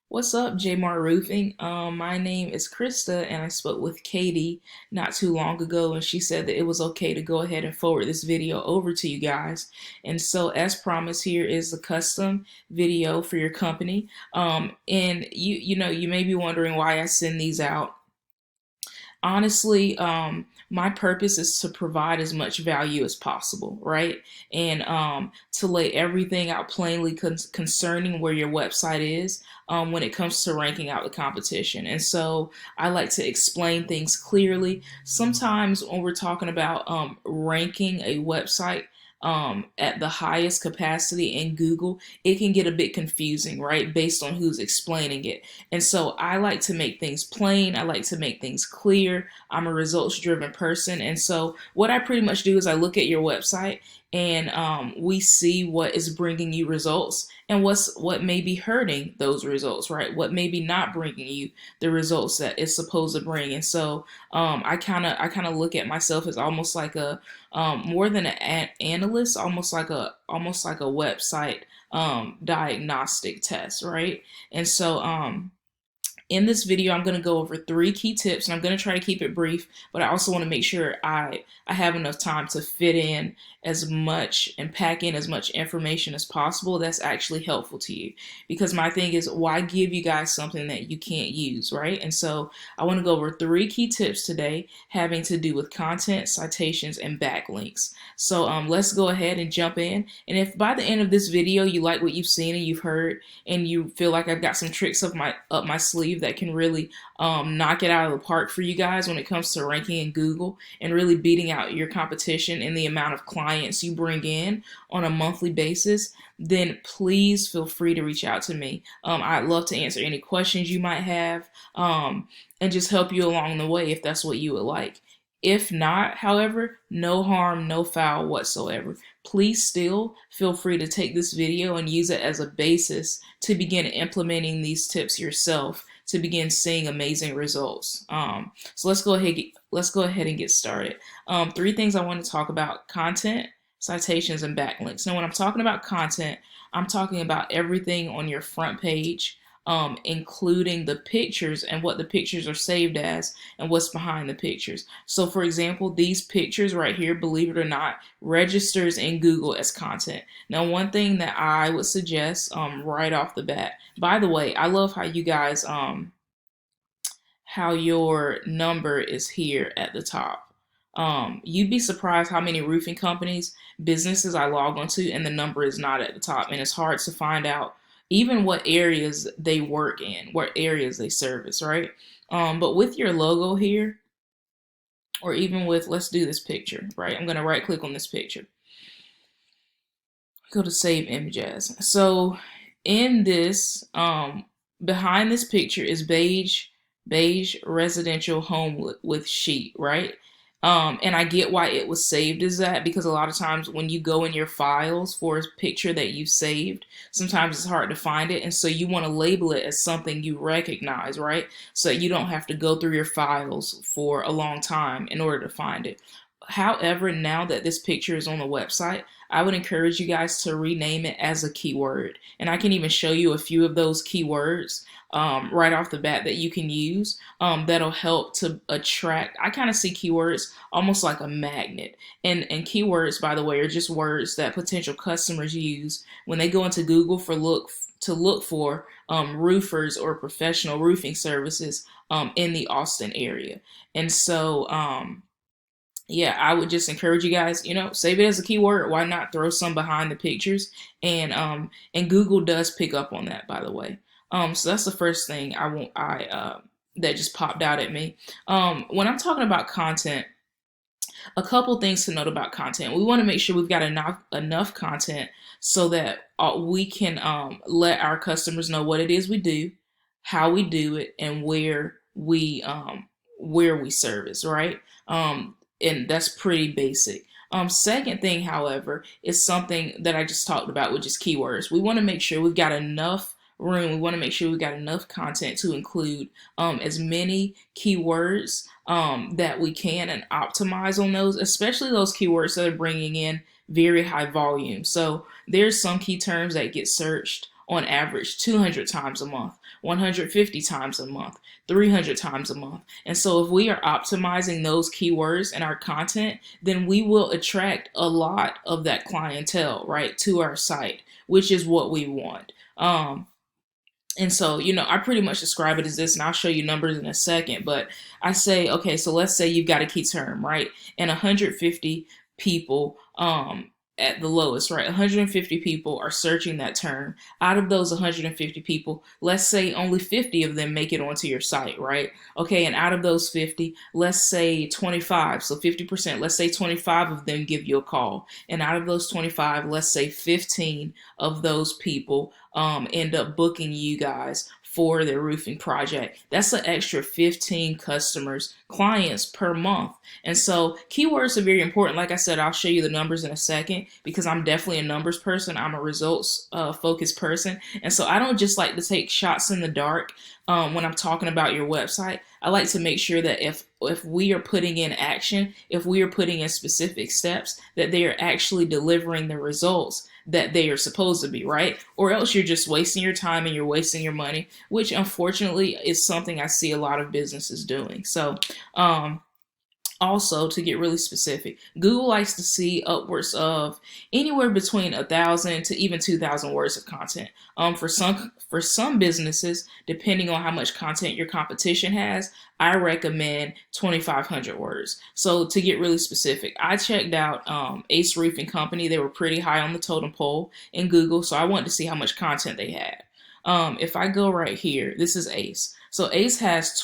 What's up, JaMar Roofing? My name is Christa, and I spoke with Katie not too long ago, and she said that it was okay to go ahead and forward this video over to you guys. And so, as promised, here is the custom video for your company. And you may be wondering why I send these out. Honestly, my purpose is to provide as much value as possible, right? And to lay everything out plainly concerning where your website is when it comes to ranking out the competition. And so I like to explain things clearly. Sometimes when we're talking about ranking a website, at the highest capacity in Google, it can get a bit confusing, right? Based on who's explaining it. And so I like to make things plain. I like to make things clear. I'm a results driven person. And so what I pretty much do is I look at your website and we see what is bringing you results and what may be hurting those results, right? What may be not bringing you the results that it's supposed to bring. And so I kind of look at myself as almost like a more than an analyst, almost like a website diagnostic test, right? And so in this video, I'm going to go over 3 key tips, and I'm going to try to keep it brief, but I also want to make sure I have enough time to fit in as much and pack in as much information as possible that's actually helpful to you. Because my thing is, why give you guys something that you can't use, right? And so I want to go over 3 key tips today having to do with content, citations, and backlinks. So let's go ahead and jump in. And if by the end of this video you like what you've seen and you've heard, and you feel like I've got some tricks up my sleeve that can really knock it out of the park for you guys when it comes to ranking in Google and really beating out your competition and the amount of clients you bring in on a monthly basis, then please feel free to reach out to me. I'd love to answer any questions you might have and just help you along the way if that's what you would like. If not, however, no harm, no foul whatsoever. Please still feel free to take this video and use it as a basis to begin implementing these tips yourself to begin seeing amazing results. So let's go ahead and get started. 3 things I want to talk about: content, citations, and backlinks. Now, when I'm talking about content, I'm talking about everything on your front page, including the pictures and what the pictures are saved as and what's behind the pictures. So for example, these pictures right here, believe it or not, registers in Google as content. Now, one thing that I would suggest right off the bat, by the way, I love how you guys, how your number is here at the top. You'd be surprised how many roofing companies, businesses I log onto, and the number is not at the top. And it's hard to find out even what areas they work in, what areas they service, right? But with your logo here, or even with, let's do this picture, right? I'm going to right click on this picture. Go to save image as. So in this, behind this picture is beige residential home with sheet, right? And I get why it was saved as that, because a lot of times when you go in your files for a picture that you saved, sometimes it's hard to find it. And so you want to label it as something you recognize, right? So you don't have to go through your files for a long time in order to find it. However, now that this picture is on the website, I would encourage you guys to rename it as a keyword. And I can even show you a few of those keywords right off the bat that you can use that'll help to attract. I kind of see keywords almost like a magnet. And keywords, by the way, are just words that potential customers use when they go into Google to look for roofers or professional roofing services in the Austin area. And so yeah, I would just encourage you guys, save it as a keyword. Why not throw some behind the pictures? And Google does pick up on that, by the way. So that's the first thing that just popped out at me. When I'm talking about content, a couple things to note about content. We want to make sure we've got enough content so that we can let our customers know what it is we do, how we do it, and where we service, right? And that's pretty basic. Second thing, however, is something that I just talked about, which is keywords. We want to make sure we've got enough room. We want to make sure we've got enough content to include as many keywords that we can and optimize on those, especially those keywords that are bringing in very high volume. So there's some key terms that get searched on average 200 times a month, 150 times a month, 300 times a month. And so if we are optimizing those keywords in our content, then we will attract a lot of that clientele, right, to our site, which is what we want. And so, I pretty much describe it as this, and I'll show you numbers in a second. But I say, okay, so let's say you've got a key term, right? And 150 people, at the lowest, right? 150 people are searching that term. Out of those 150 people, let's say only 50 of them make it onto your site, right? Okay, and out of those 50, let's say 25, so 50%, let's say 25 of them give you a call. And out of those 25, let's say 15 of those people end up booking you guys for their roofing project. That's an extra 15 clients per month. And so keywords are very important. Like I said, I'll show you the numbers in a second because I'm definitely a numbers person. I'm a results focused person. And so I don't just like to take shots in the dark when I'm talking about your website. I like to make sure that if we are putting in action, if we are putting in specific steps, that they are actually delivering the results that they are supposed to be, right? Or else you're just wasting your time and you're wasting your money, which unfortunately is something I see a lot of businesses doing. So, also, to get really specific, Google likes to see upwards of anywhere between 1,000 to even 2,000 words of content. For some businesses, depending on how much content your competition has, I recommend 2,500 words. So to get really specific, I checked out Ace Roofing Company. They were pretty high on the totem pole in Google, so I wanted to see how much content they had. If I go right here, this is Ace. So Ace has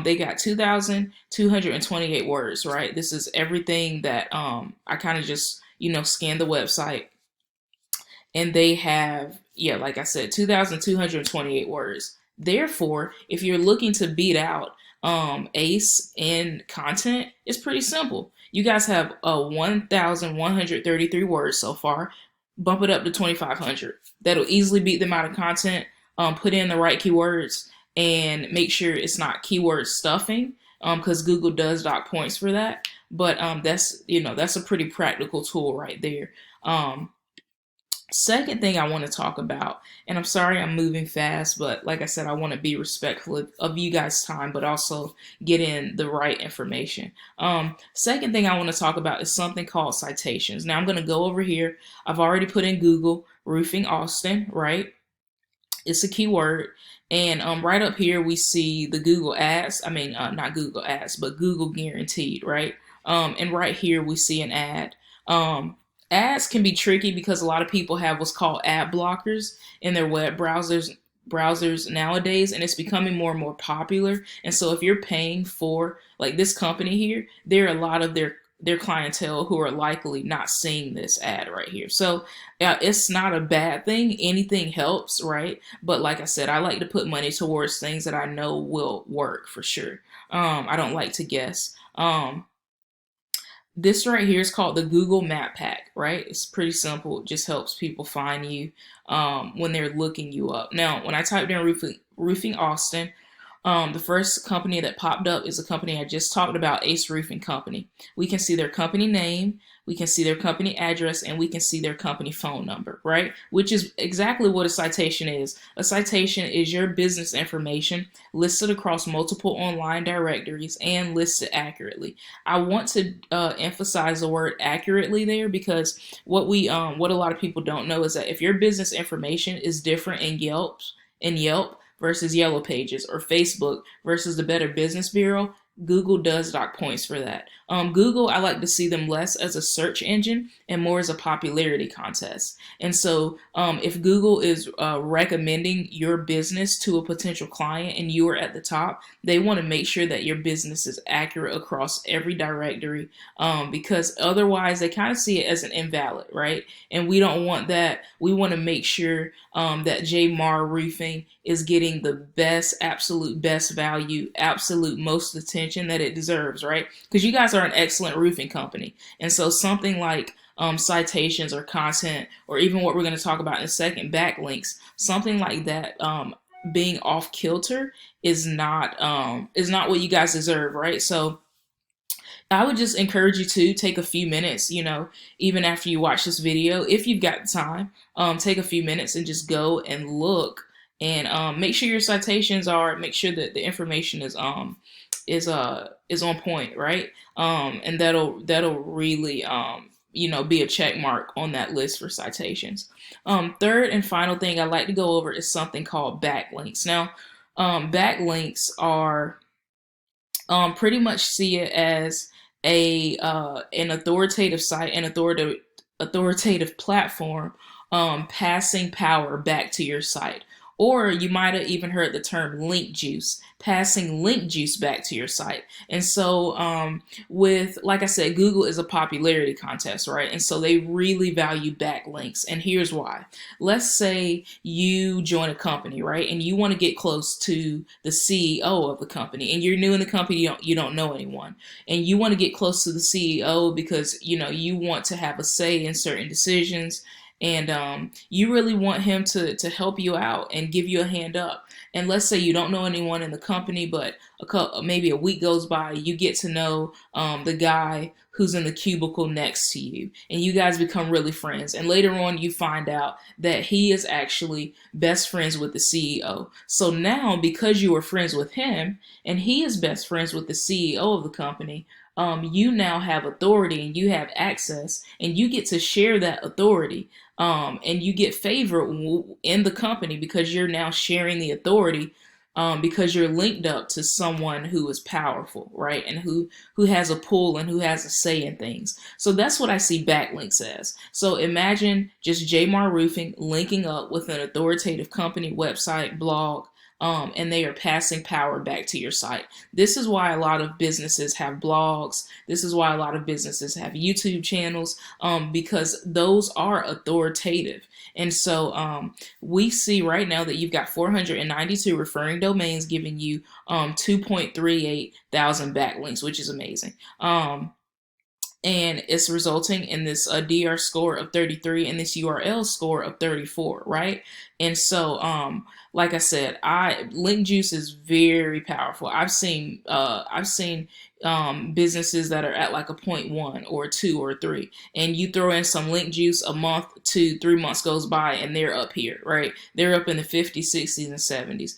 they got 2,228 words, right? This is everything that I kind of just, scanned the website. And they have, like I said, 2,228 words. Therefore, if you're looking to beat out Ace in content, it's pretty simple. You guys have 1,133 words so far. Bump it up to 2,500. That'll easily beat them out of content. Put in the right keywords and make sure it's not keyword stuffing, because Google does dock points for that. But that's a pretty practical tool right there. Second thing I want to talk about, and I'm sorry I'm moving fast, but like I said, I want to be respectful of you guys' time, but also get in the right information. Second thing I want to talk about is something called citations. Now I'm going to go over here. I've already put in Google Roofing Austin, right? It's a keyword. And right up here, we see the Google ads. I mean, not Google ads, but Google guaranteed, right? And right here, we see an ad. Ads can be tricky because a lot of people have what's called ad blockers in their web browsers nowadays, and it's becoming more and more popular. And so if you're paying for, like this company here, there are a lot of their clientele who are likely not seeing this ad right here. So it's not a bad thing. Anything helps, right? But like I said, I like to put money towards things that I know will work for sure. I don't like to guess. This right here is called the Google Map Pack, right? It's pretty simple. It just helps people find you when they're looking you up. Now, when I typed in Roofing Austin, the first company that popped up is a company I just talked about, Ace Roofing Company. We can see their company name, we can see their company address, and we can see their company phone number, right? Which is exactly what a citation is. A citation is your business information listed across multiple online directories and listed accurately. I want to emphasize the word accurately there because what a lot of people don't know is that if your business information is different in Yelp versus Yellow Pages, or Facebook versus the Better Business Bureau, Google does dock points for that. Google, I like to see them less as a search engine and more as a popularity contest. And so if Google is recommending your business to a potential client and you are at the top, they want to make sure that your business is accurate across every directory, because otherwise they kind of see it as an invalid, right? And we don't want that. We want to make sure that JaMar Roofing is getting the best, absolute best value, absolute most attention that it deserves, right? Because you guys are an excellent roofing company. And so something like citations or content, or even what we're going to talk about in a second, backlinks, something like that, being off kilter is not what you guys deserve, right? So I would just encourage you to take a few minutes, even after you watch this video, if you've got time, take a few minutes and just go and look and make sure your citations make sure that the information is on point, right? And that'll really be a check mark on that list for citations. Third and final thing I'd like to go over is something called backlinks. Now, backlinks are pretty much see it as an authoritative site, an authoritative platform, passing power back to your site. Or you might have even heard the term link juice, passing link juice back to your site. And so, like I said, Google is a popularity contest, right? And so they really value backlinks. And here's why. Let's say you join a company, right? And you want to get close to the CEO of the company, and you're new in the company, you don't know anyone. And you want to get close to the CEO because, you want to have a say in certain decisions, and you really want him to help you out and give you a hand up. And let's say you don't know anyone in the company, but maybe a week goes by, you get to know the guy who's in the cubicle next to you, and you guys become really friends. And later on, you find out that he is actually best friends with the CEO. So now, because you were friends with him and he is best friends with the CEO of the company, you now have authority and you have access, and you get to share that authority. And you get favor in the company because you're now sharing the authority, because you're linked up to someone who is powerful, right? And who has a pull and who has a say in things. So that's what I see backlinks as. So imagine just JaMar Roofing linking up with an authoritative company, website, blog, and they are passing power back to your site. This is why a lot of businesses have blogs. This is why a lot of businesses have YouTube channels, because those are authoritative. And so we see right now that you've got 492 referring domains giving you 2.38 thousand backlinks, which is amazing. And it's resulting in this DR score of 33 and this URL score of 34, right? And so, like I said, link juice is very powerful. I've seen businesses that are at like a 0.1 or 2 or 3, and you throw in some link juice, a month, 2, 3 months goes by, and they're up here, right? They're up in the 50s, 60s, and 70s.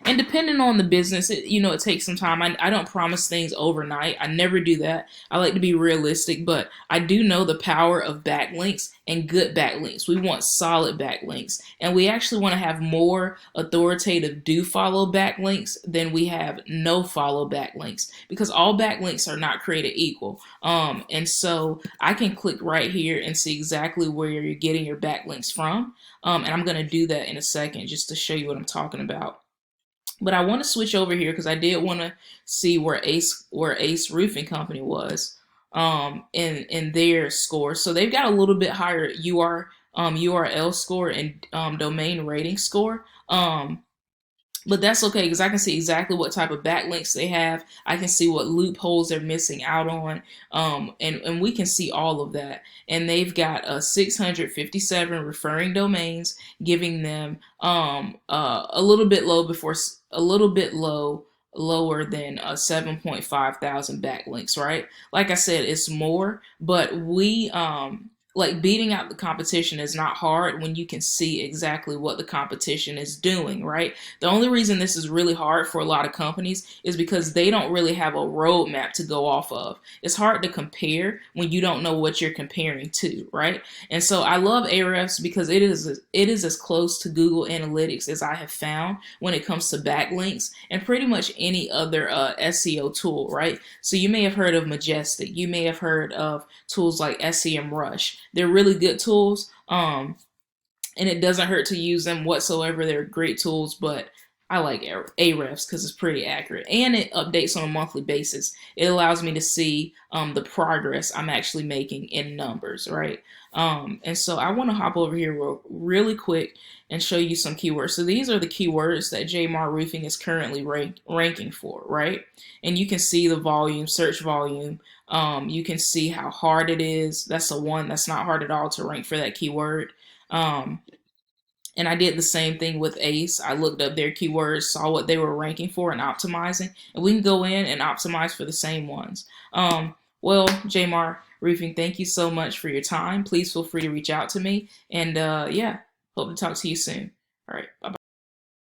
And depending on the business, it takes some time. I don't promise things overnight. I never do that. I like to be realistic, but I do know the power of backlinks and good backlinks. We want solid backlinks, and we actually want to have more authoritative do follow backlinks than we have no follow backlinks, because all backlinks are not created equal. And so I can click right here and see exactly where you're getting your backlinks from. And I'm going to do that in a second just to show you what I'm talking about. But I want to switch over here because I did want to see where Ace Roofing Company was in their score. So they've got a little bit higher URL score and domain rating score. But that's okay because I can see exactly what type of backlinks they have. I can see what loopholes they're missing out on, and we can see all of that. And they've got 657 referring domains, giving them a little bit lower than 7.5 thousand backlinks, right? Like I said, it's more, but we like beating out the competition is not hard when you can see exactly what the competition is doing, right? The only reason this is really hard for a lot of companies is because they don't really have a roadmap to go off of. It's hard to compare when you don't know what you're comparing to, right? And so I love Ahrefs because it is as close to Google Analytics as I have found when it comes to backlinks and pretty much any other SEO tool, right? So you may have heard of Majestic. You may have heard of tools like SEMrush. They're really good tools, and it doesn't hurt to use them whatsoever. They're great tools, but I like Ahrefs because it's pretty accurate, and it updates on a monthly basis. It allows me to see the progress I'm actually making in numbers, right? And so I want to hop over here really quick and show you some keywords. So these are the keywords that JaMar Roofing is currently ranking for, right? And you can see the volume, search volume. You can see how hard it is. That's a 1. That's not hard at all to rank for that keyword. And I did the same thing with ACE. I looked up their keywords, saw what they were ranking for and optimizing, and we can go in and optimize for the same ones. Well, JaMar Roofing, thank you so much for your time. Please feel free to reach out to me. And yeah, hope to talk to you soon. All right, bye-bye.